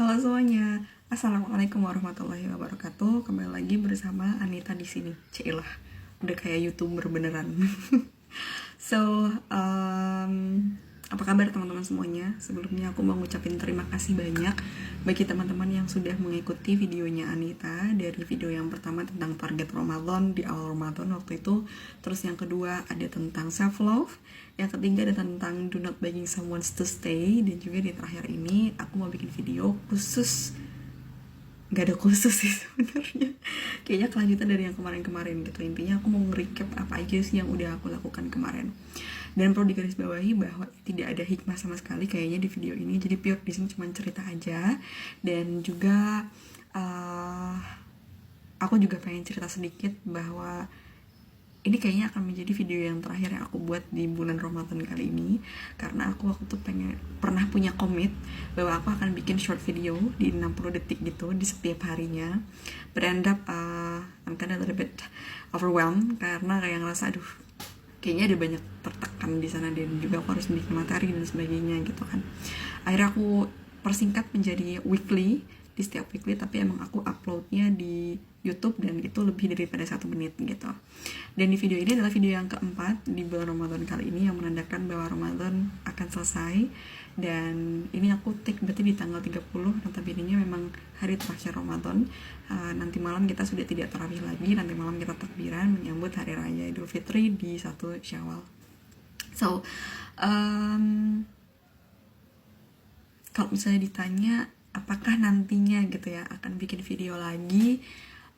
Halo semuanya, assalamualaikum warahmatullahi wabarakatuh. Kembali lagi bersama Anita di sini. Cilah, udah kayak youtuber beneran. So, apa kabar teman-teman semuanya? Sebelumnya aku mau ngucapin terima kasih banyak bagi teman-teman yang sudah mengikuti videonya Anita. Dari video yang pertama tentang target Ramadan di awal Ramadan waktu itu, terus yang kedua ada tentang self love, yang ketiga ada tentang do not begging someone to stay, dan juga di terakhir ini aku mau bikin video khusus, nggak ada khusus sih sebenarnya, kayaknya kelanjutan dari yang kemarin-kemarin gitu. Intinya aku mau nge-recap apa aja sih yang udah aku lakukan kemarin, dan perlu digarisbawahi bahwa tidak ada hikmah sama sekali kayaknya di video ini. Jadi pure di sini cuma cerita aja, dan juga aku juga pengen cerita sedikit bahwa ini kayaknya akan menjadi video yang terakhir yang aku buat di bulan Ramadan kali ini, karena aku waktu itu pernah punya komit bahwa aku akan bikin short video di 60 detik gitu di setiap harinya. But end up I'm kinda a little bit overwhelmed karena kayak ngerasa aduh kayaknya ada banyak tertekan di sana, dan juga aku harus bikin materi dan sebagainya gitu kan. Akhirnya aku persingkat menjadi weekly, di setiap weekly, tapi emang aku uploadnya di YouTube dan itu lebih daripada 1 menit gitu. Dan di video ini adalah video yang keempat di bulan Ramadan kali ini, yang menandakan bahwa Ramadan akan selesai. Dan ini aku take berarti di tanggal 30, notabene-nya memang hari terakhir Ramadan. Nanti malam kita sudah tidak tarawih lagi, nanti malam kita takbiran menyambut hari raya Idul Fitri di 1 Syawal. So kalau misalnya ditanya apakah nantinya gitu ya akan bikin video lagi,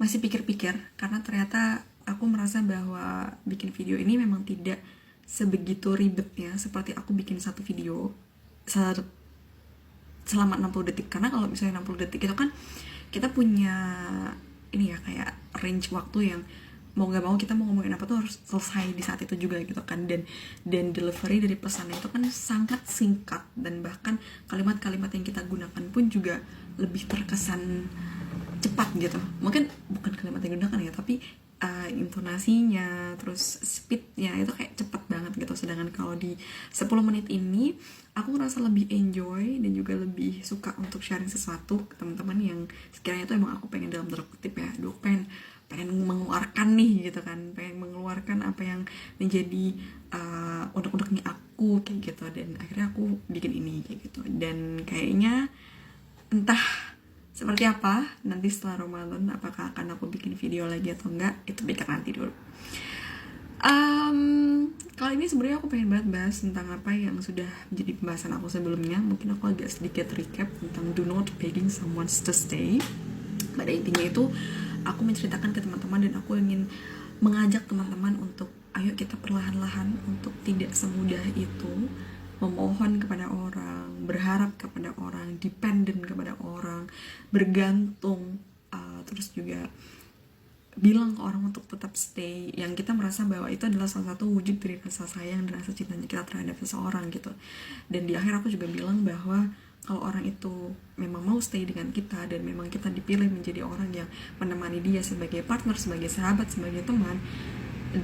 masih pikir-pikir, karena ternyata aku merasa bahwa bikin video ini memang tidak sebegitu ribetnya seperti aku bikin satu video selama 60 detik. Karena kalau misalnya 60 detik itu kan kita punya ini ya, kayak range waktu yang mau gak mau kita mau ngomongin apa tuh harus selesai di saat itu juga gitu kan. Dan delivery dari pesannya itu kan sangat singkat, dan bahkan kalimat-kalimat yang kita gunakan pun juga lebih terkesan cepat gitu. Mungkin bukan kalimat yang digunakan ya, tapi intonasinya, terus speednya itu kayak cepet banget gitu. Sedangkan kalau di 10 menit ini aku ngerasa lebih enjoy dan juga lebih suka untuk sharing sesuatu ke teman-teman yang sekiranya itu emang aku pengen, dalam tanda kutip ya, aduh pengen mengeluarkan nih gitu kan, pengen mengeluarkan apa yang menjadi unek-uneknya aku kayak gitu. Dan akhirnya aku bikin ini kayak gitu, dan kayaknya entah seperti apa nanti setelah Ramadan, apakah akan aku bikin video lagi atau enggak, itu pikir nanti dulu. Kali ini sebenarnya aku pengen banget bahas tentang apa yang sudah menjadi pembahasan aku sebelumnya. Mungkin aku agak sedikit recap tentang do not begging someone to stay. Pada intinya itu aku menceritakan ke teman-teman, dan aku ingin mengajak teman-teman untuk ayo kita perlahan-lahan untuk tidak semudah itu memohon kepada orang, berharap kepada orang, dependent kepada orang, bergantung, terus juga bilang ke orang untuk tetap stay, yang kita merasa bahwa itu adalah salah satu wujud dari rasa sayang dan rasa cintanya kita terhadap seseorang gitu. Dan di akhir aku juga bilang bahwa kalau orang itu memang mau stay dengan kita, dan memang kita dipilih menjadi orang yang menemani dia sebagai partner, sebagai sahabat, sebagai teman,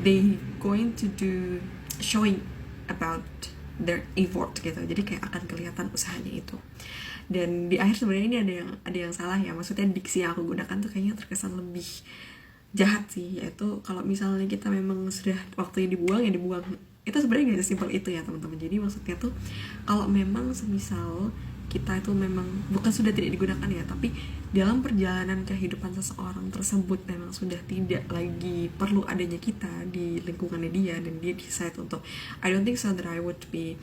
they going to do showing about their effort gitu. Jadi kayak akan kelihatan usahanya itu. Dan di akhir sebenarnya ini ada yang salah ya, maksudnya diksi yang aku gunakan tuh kayaknya terkesan lebih jahat sih, yaitu kalau misalnya kita memang sudah waktunya dibuang ya dibuang. Itu sebenarnya gak sesimpel itu ya teman-teman. Jadi maksudnya tuh kalau memang semisal kita itu memang bukan sudah tidak digunakan ya, tapi dalam perjalanan kehidupan seseorang tersebut memang sudah tidak lagi perlu adanya kita di lingkungannya dia, dan dia decide untuk I don't think so that I would be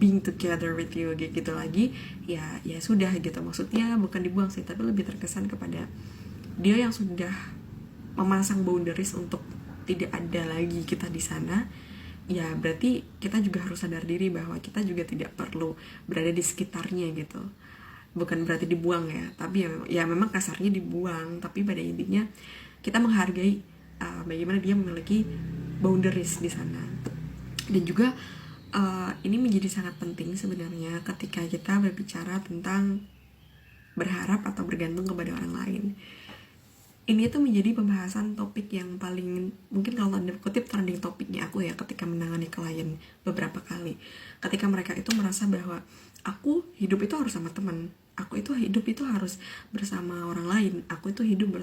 being together with you gitu lagi, ya sudah gitu. Maksudnya bukan dibuang sih, tapi lebih terkesan kepada dia yang sudah memasang boundaries untuk tidak ada lagi kita di sana. Ya berarti kita juga harus sadar diri bahwa kita juga tidak perlu berada di sekitarnya gitu. Bukan berarti dibuang ya, tapi ya memang kasarnya dibuang, tapi pada intinya kita menghargai bagaimana dia memiliki boundaries di sana. Dan juga ini menjadi sangat penting sebenarnya ketika kita berbicara tentang berharap atau bergantung kepada orang lain. ini tuh menjadi pembahasan topik yang paling mungkin kalau tanda kutip trending topiknya aku ya ketika menangani klien beberapa kali. Ketika mereka itu merasa bahwa aku hidup itu harus sama teman, aku itu hidup itu harus bersama orang lain, aku itu hidup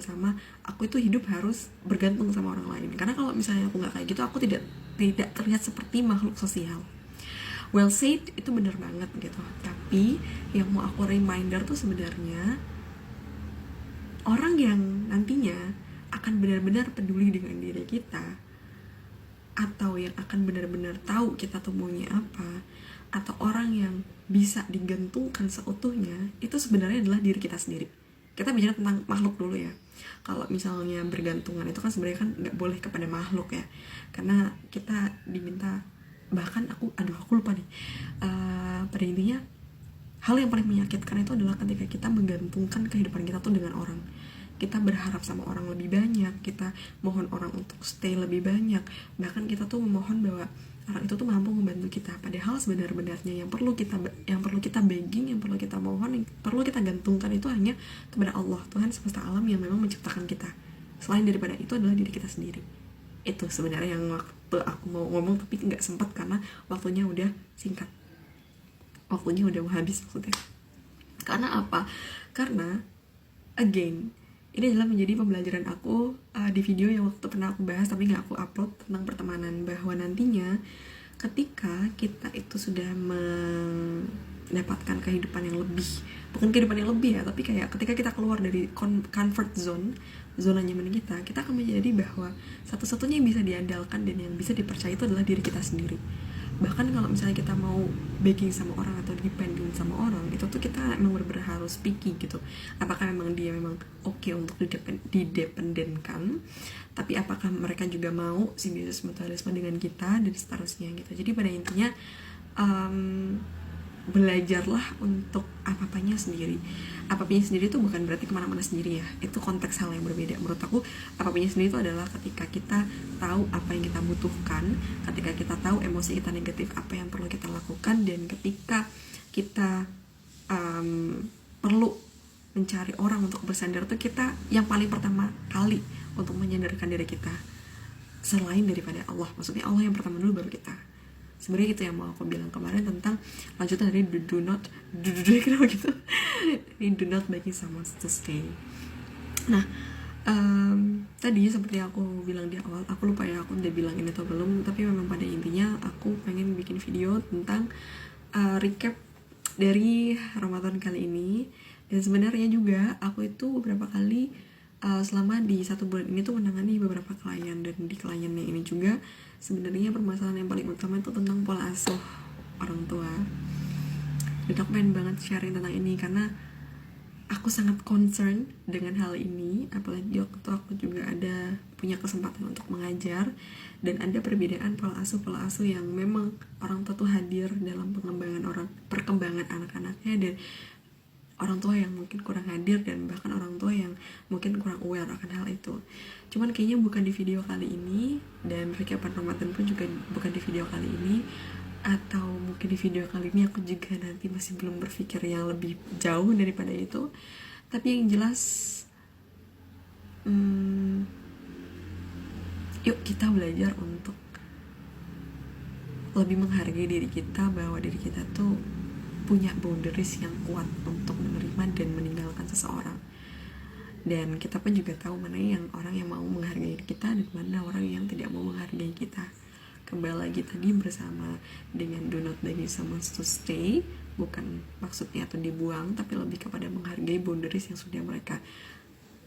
harus bergantung sama orang lain. Karena kalau misalnya aku nggak kayak gitu, aku tidak terlihat seperti makhluk sosial. Well said, itu bener banget gitu. Tapi yang mau aku reminder tuh sebenarnya orang yang nantinya akan benar-benar peduli dengan diri kita, atau yang akan benar-benar tahu kita tuh maunya apa, atau orang yang bisa digantungkan seutuhnya, itu sebenarnya adalah diri kita sendiri. Kita bicara tentang makhluk dulu ya. Kalau misalnya bergantungan itu kan sebenarnya kan nggak boleh kepada makhluk ya, karena kita diminta, bahkan aku lupa nih, pada intinya hal yang paling menyakitkan itu adalah ketika kita menggantungkan kehidupan kita tuh dengan orang. Kita berharap sama orang lebih banyak, kita mohon orang untuk stay lebih banyak, bahkan kita tuh memohon bahwa orang itu tuh mampu membantu kita. Padahal sebenarnya yang perlu kita begging, yang perlu kita mohon, yang perlu kita gantungkan itu hanya kepada Allah, Tuhan semesta alam yang memang menciptakan kita. Selain daripada itu adalah diri kita sendiri. Itu sebenarnya yang waktu aku mau ngomong tapi nggak sempat karena waktunya udah singkat. Waktunya udah mau habis maksudnya. Karena apa? Karena again, ini adalah menjadi pembelajaran aku di video yang waktu pernah aku bahas tapi nggak aku upload tentang pertemanan, bahwa nantinya ketika kita itu sudah mendapatkan kehidupan yang lebih, bukan kehidupan yang lebih ya, tapi kayak ketika kita keluar dari comfort zone, zona nyaman kita akan menjadi bahwa satu-satunya yang bisa diandalkan dan yang bisa dipercaya itu adalah diri kita sendiri. Bahkan kalau misalnya kita mau begging sama orang atau dependent sama orang, itu tuh kita memang benar-benar harus picky gitu. Apakah memang dia memang oke untuk didependenkan, tapi apakah mereka juga mau simbiosis mutualisme dengan kita dan seterusnya gitu. Jadi pada intinya belajarlah untuk apa-apanya sendiri. Apa-apanya sendiri itu bukan berarti kemana-mana sendiri ya, itu konteks hal yang berbeda. Menurut aku apa-apanya sendiri itu adalah ketika kita tahu apa yang kita butuhkan, ketika kita tahu emosi kita negatif apa yang perlu kita lakukan, dan ketika kita perlu mencari orang untuk bersandar tuh kita yang paling pertama kali untuk menyandarkan diri kita selain daripada Allah. Maksudnya Allah yang pertama dulu baru kita. Sebenarnya itu yang mau aku bilang kemarin tentang lanjutan dari do not begging someone to stay. Nah, tadi seperti aku bilang di awal, aku lupa ya aku udah bilang ini atau belum, tapi memang pada intinya aku pengen bikin video tentang recap dari Ramadan kali ini. Dan sebenarnya juga aku itu beberapa kali selama di 1 bulan ini tuh menangani beberapa klien, dan di kliennya ini juga sebenarnya permasalahan yang paling utama itu tentang pola asuh orang tua. Dan aku pengen banget sharing tentang ini karena aku sangat concern dengan hal ini, apalagi waktu aku juga ada punya kesempatan untuk mengajar, dan ada perbedaan pola asuh yang memang orang tua tuh hadir dalam perkembangan anak-anaknya, dan orang tua yang mungkin kurang hadir, dan bahkan orang tua yang mungkin kurang aware akan hal itu. Cuman kayaknya bukan di video kali ini, dan recapan Ramadan pun juga bukan di video kali ini, atau mungkin di video kali ini aku juga nanti masih belum berpikir yang lebih jauh daripada itu. Tapi yang jelas yuk kita belajar untuk lebih menghargai diri kita, bahwa diri kita tuh punya boundaries yang kuat untuk menerima dan meninggalkan seseorang. Dan kita pun juga tahu mana yang orang yang mau menghargai kita dan mana orang yang tidak mau menghargai kita. Kembali lagi tadi bersama dengan do not begging someone to stay, bukan maksudnya atau dibuang, tapi lebih kepada menghargai boundaries yang sudah mereka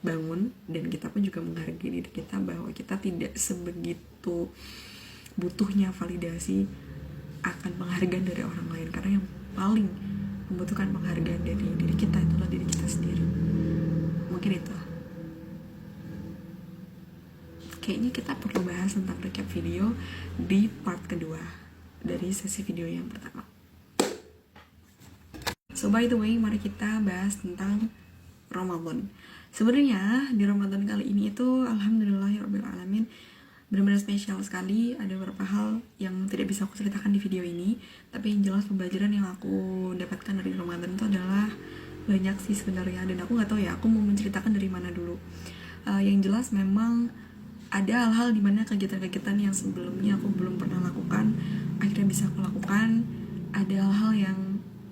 bangun. Dan kita pun juga menghargai diri kita, bahwa kita tidak sebegitu butuhnya validasi akan penghargaan dari orang lain, karena yang paling membutuhkan penghargaan dari diri kita itulah diri kita sendiri. Mungkin itu. Kayaknya kita perlu bahas tentang recap video di part kedua dari sesi video yang pertama. So by the way, mari kita bahas tentang Ramadan. Sebenarnya di Ramadan kali ini itu alhamdulillahirobbilalamin benar-benar spesial sekali. Ada beberapa hal yang tidak bisa aku ceritakan di video ini, tapi yang jelas pembelajaran yang aku dapatkan dari Ramadan itu adalah banyak sih sebenarnya, dan aku nggak tahu ya aku mau menceritakan dari mana dulu. Yang jelas memang ada hal-hal dimana kegiatan-kegiatan yang sebelumnya aku belum pernah lakukan akhirnya bisa aku lakukan. Ada hal-hal yang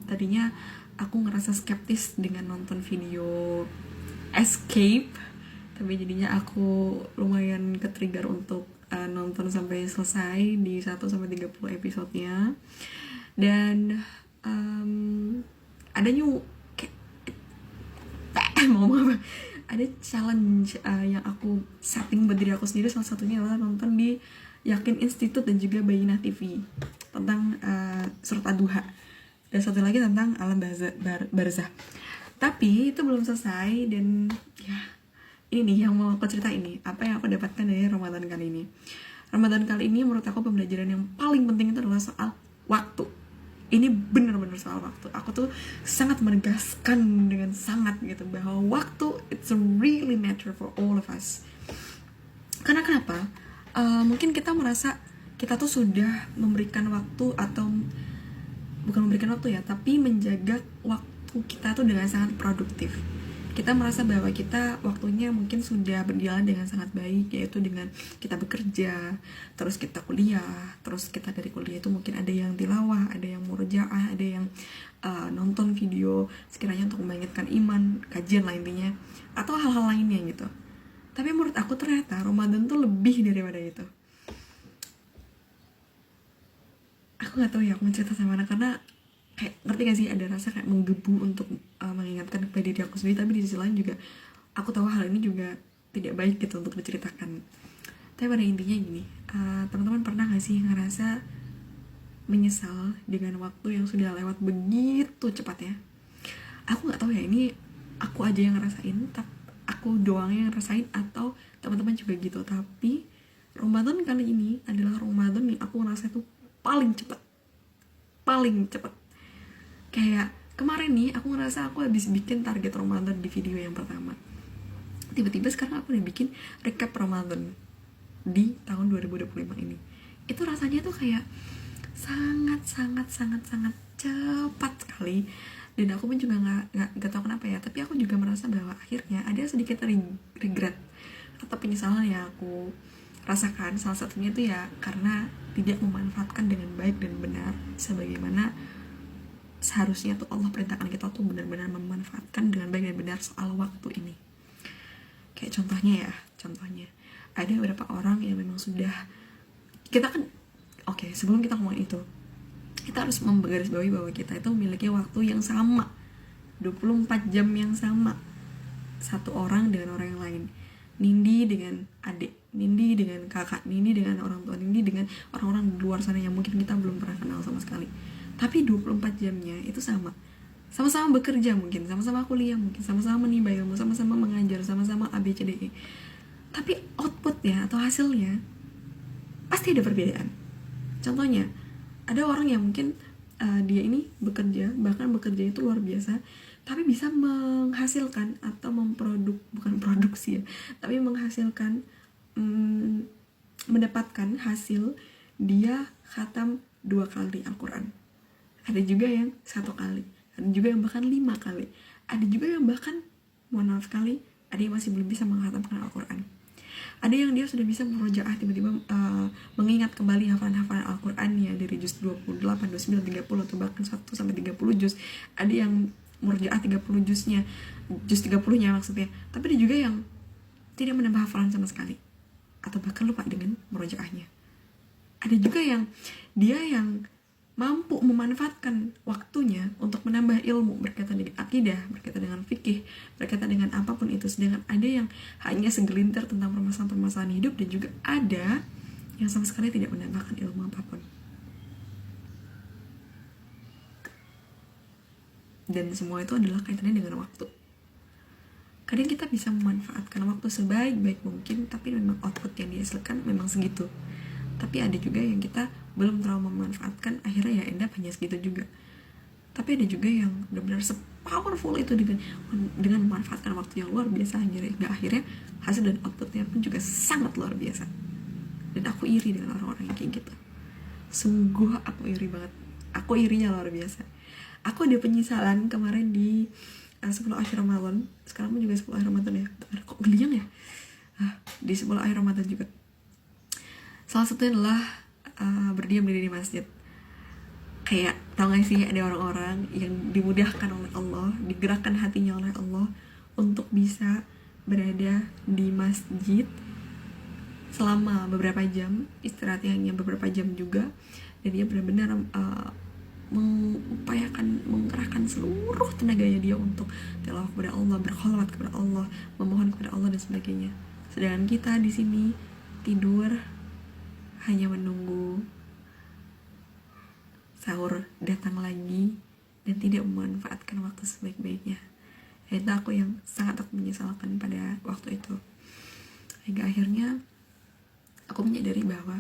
tadinya aku ngerasa skeptis dengan nonton video Escape, tapi jadinya aku lumayan ke-trigger untuk nonton sampai selesai di 1-30 episodenya. Dan ada mau apa, ada challenge yang aku setting buat diri aku sendiri. Salah satunya adalah nonton di Yakin Institute dan juga Bayinah TV tentang surat Ad-Duha, dan satu lagi tentang alam barzah. Tapi itu belum selesai, dan ya ini nih yang mau aku cerita, ini apa yang aku dapatkan dari Ramadan kali ini. Ramadan kali ini menurut aku pembelajaran yang paling penting itu adalah soal waktu. Ini benar-benar soal waktu. Aku tuh sangat menegaskan dengan sangat gitu bahwa waktu it's a really matter for all of us. Karena kenapa? Mungkin kita merasa kita tuh sudah memberikan waktu, atau bukan memberikan waktu ya, tapi menjaga waktu kita tuh dengan sangat produktif. Kita merasa bahwa kita waktunya mungkin sudah berjalan dengan sangat baik, yaitu dengan kita bekerja, terus kita kuliah, terus kita dari kuliah itu mungkin ada yang tilawah, ada yang murojaah, ada yang nonton video sekiranya untuk membangkitkan iman, kajian lah intinya, atau hal-hal lainnya gitu. Tapi menurut aku ternyata Ramadan tuh lebih daripada itu. Aku nggak tahu ya aku mau cerita sama mana, karena kayak ngerti gak sih, ada rasa kayak menggebu untuk mengingatkan kepada diri aku sendiri, tapi di sisi lain juga aku tahu hal ini juga tidak baik gitu untuk diceritakan. Tapi pada intinya gini, teman-teman pernah gak sih ngerasa menyesal dengan waktu yang sudah lewat begitu cepat ya? Aku nggak tahu ya, ini aku aja yang ngerasain, aku doang yang ngerasain, atau teman-teman juga gitu. Tapi Ramadan kali ini adalah Ramadan yang aku ngerasa itu paling cepat. Kayak kemarin nih aku ngerasa aku habis bikin target Ramadan di video yang pertama, tiba-tiba sekarang aku udah bikin recap Ramadan di tahun 2025 ini. Itu rasanya tuh kayak sangat cepat sekali. Dan aku pun juga nggak tahu kenapa ya, tapi aku juga merasa bahwa akhirnya ada sedikit regret atau penyesalan yang aku rasakan. Salah satunya itu ya karena tidak memanfaatkan dengan baik dan benar sebagaimana seharusnya tuh Allah perintahkan kita tuh benar-benar memanfaatkan dengan baik dan benar soal waktu ini. Kayak contohnya ada beberapa orang yang memang sudah, kita kan sebelum kita ngomongin itu, kita harus menggarisbawahi bahwa kita itu memiliki waktu yang sama, 24 jam yang sama, satu orang dengan orang yang lain. Nindi dengan adik, Nindi dengan kakak, Nindi dengan orang tua, Nindi dengan orang-orang di luar sana yang mungkin kita belum pernah kenal sama sekali. Tapi 24 jamnya itu sama. Sama-sama bekerja mungkin, sama-sama kuliah mungkin, sama-sama menimba ilmu, sama-sama mengajar, sama-sama ABCDE. Tapi outputnya atau hasilnya pasti ada perbedaan. Contohnya, ada orang yang mungkin dia ini bekerja, bahkan bekerja itu luar biasa, tapi bisa menghasilkan atau bukan produksi ya, tapi menghasilkan mendapatkan hasil dia khatam 2 kali Al-Quran. Ada juga yang 1 kali, ada juga yang bahkan 5 kali, ada juga yang bahkan mohon maaf sekali, ada yang masih belum bisa menghatamkan Al-Quran. Ada yang dia sudah bisa murojaah, tiba-tiba mengingat kembali hafalan-hafalan Al-Qurannya dari juz 28, 29, 30 atau bahkan 1-30 juz. Ada yang murojaah 30 juznya, juz 30-nya maksudnya. Tapi ada juga yang tidak menambah hafalan sama sekali, atau bahkan lupa dengan murojaahnya. Ada juga yang dia yang mampu memanfaatkan waktunya untuk menambah ilmu berkaitan dengan akidah, berkaitan dengan fikih, berkaitan dengan apapun itu. Sedangkan ada yang hanya segelintir tentang permasalahan-permasalahan hidup, dan juga ada yang sama sekali tidak menambahkan ilmu apapun. Dan semua itu adalah kaitannya dengan waktu. Kadang kita bisa memanfaatkan waktu sebaik-baik mungkin, tapi memang output yang dihasilkan memang segitu. Tapi ada juga yang kita belum terlalu memanfaatkan, akhirnya ya end up hanya segitu juga. Tapi ada juga yang benar-benar se-powerful itu dengan memanfaatkan waktu yang luar biasa, akhirnya hasil dan outputnya pun juga sangat luar biasa. Dan aku iri dengan orang-orang yang kayak gitu. Sungguh aku iri banget. Aku irinya luar biasa. Aku ada penyesalan kemarin di 10 akhir Ramadan. Sekarang pun juga 10 akhir Ramadan ya. Kok geliang ya? di 10 akhir Ramadan juga. Salah satunya adalah berdiam diri di masjid. Kayak tau gak sih, ada orang-orang yang dimudahkan oleh Allah, digerakkan hatinya oleh Allah untuk bisa berada di masjid selama beberapa jam, istirahatnya hanya beberapa jam juga, dan dia benar-benar mengerahkan seluruh tenaganya dia untuk tilawah kepada Allah, berkholwat kepada Allah, memohon kepada Allah dan sebagainya. Sedangkan kita di sini tidur hanya menunggu sahur datang lagi dan tidak memanfaatkan waktu sebaik-baiknya. Itu aku yang sangat aku menyesalkan pada waktu itu. Hingga akhirnya aku menyadari bahwa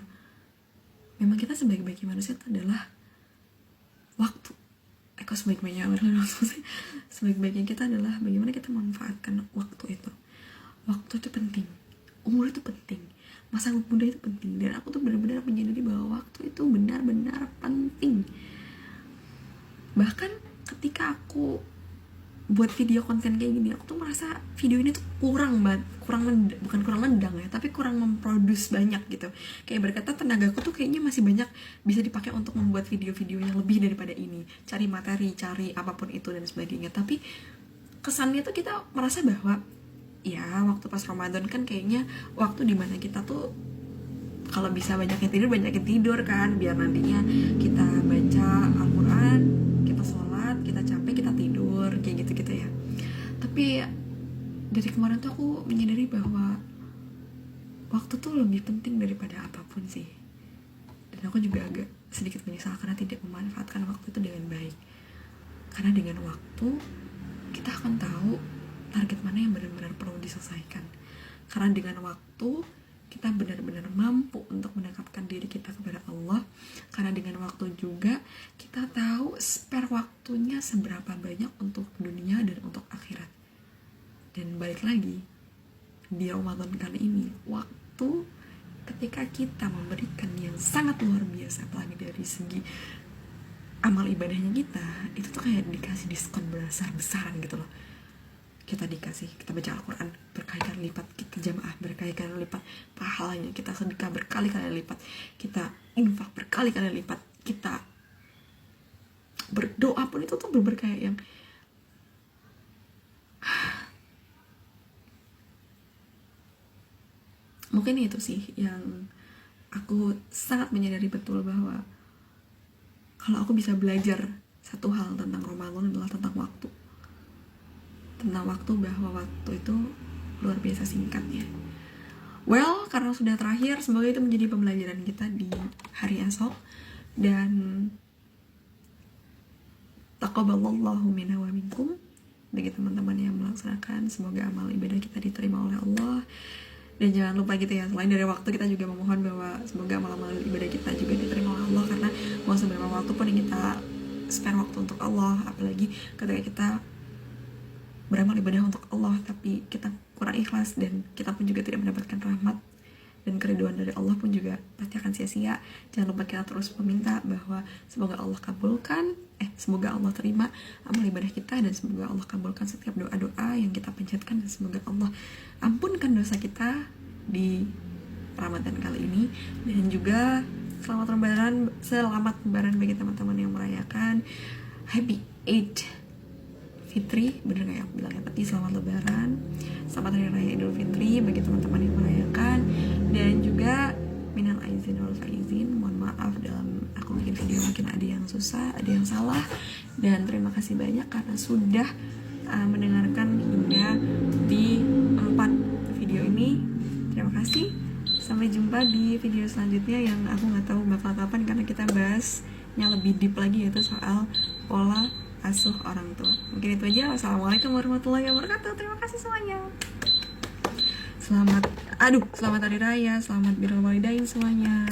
memang kita sebaik-baiknya manusia itu adalah waktu. Sebaik-baiknya kita adalah bagaimana kita memanfaatkan waktu itu. Waktu itu penting, umur itu penting, masa muda itu penting. Dan aku tuh benar-benar menyadari bahwa waktu itu benar-benar penting. Bahkan ketika aku buat video konten kayak gini, aku tuh merasa video ini tuh kurang nendang ya, tapi kurang memproduce banyak gitu. Kayak berkata tenagaku tuh kayaknya masih banyak bisa dipakai untuk membuat video-video yang lebih daripada ini, cari materi, cari apapun itu dan sebagainya. Tapi kesannya tuh kita merasa bahwa ya waktu pas Ramadan kan kayaknya waktu dimana kita tuh kalau bisa banyakin tidur kan, biar nantinya kita baca Al-Quran, kita sholat, kita capek, kita tidur, kayak gitu-gitu ya. Tapi dari kemarin tuh aku menyadari bahwa waktu tuh lebih penting daripada apapun sih. Dan aku juga agak sedikit menyesal karena tidak memanfaatkan waktu itu dengan baik. Karena dengan waktu kita akan tahu target mana yang benar-benar perlu diselesaikan. Karena dengan waktu kita benar-benar mampu untuk mendekatkan diri kita kepada Allah. Karena dengan waktu juga kita tahu spare waktunya seberapa banyak untuk dunia dan untuk akhirat. Dan balik lagi, di Ramadan kali ini, waktu ketika kita memberikan yang sangat luar biasa, apalagi dari segi amal ibadahnya kita, itu tuh kayak dikasih diskon besar-besaran gitu loh. Kita baca Al-Quran berkali-kali lipat, kita jamaah berkali-kali lipat pahalanya, kita sedekah berkali-kali lipat, kita infak berkali-kali lipat, kita berdoa pun itu tuh bener-bener kayak yang mungkin itu sih yang aku sangat menyadari betul bahwa kalau aku bisa belajar satu hal tentang Ramadan adalah tentang waktu. Tentang waktu, bahwa waktu itu luar biasa singkatnya. Well, karena sudah terakhir, semoga itu menjadi pembelajaran kita di hari esok. Dan taqabbalallahu minna wa minkum. Bagi teman-teman yang melaksanakan, semoga amal ibadah kita diterima oleh Allah. Dan jangan lupa gitu ya, selain dari waktu, kita juga memohon bahwa semoga amal-amal ibadah kita juga diterima oleh Allah. Karena mau seberapa waktu pun yang kita spare waktu untuk Allah, apalagi ketika kita beramal ibadah untuk Allah tapi kita kurang ikhlas, dan kita pun juga tidak mendapatkan rahmat dan keriduan dari Allah pun juga pasti akan sia-sia. Jangan lupa kita terus meminta bahwa semoga Allah kabulkan, semoga Allah terima amal ibadah kita, dan semoga Allah kabulkan setiap doa-doa yang kita panjatkan, dan semoga Allah ampunkan dosa kita di Ramadan kali ini. Dan juga selamat Lebaran bagi teman-teman yang merayakan. Happy Eid Fitri, bener gak ya aku bilangnya, tapi selamat Lebaran, selamat Hari Raya Idul Fitri bagi teman-teman yang merayakan. Dan juga minal aizin wal faizin, mohon maaf dalam aku bikin video mungkin ada yang susah, ada yang salah, dan terima kasih banyak karena sudah mendengarkan hingga di 4 video ini. Terima kasih, sampai jumpa di video selanjutnya yang aku gak tahu bakal kapan, karena kita bahasnya lebih deep lagi, yaitu soal pola asuh orang tua. Mungkin itu aja. Wassalamualaikum warahmatullahi wabarakatuh. Terima kasih semuanya. Selamat Hari Raya, selamat birrul walidain semuanya.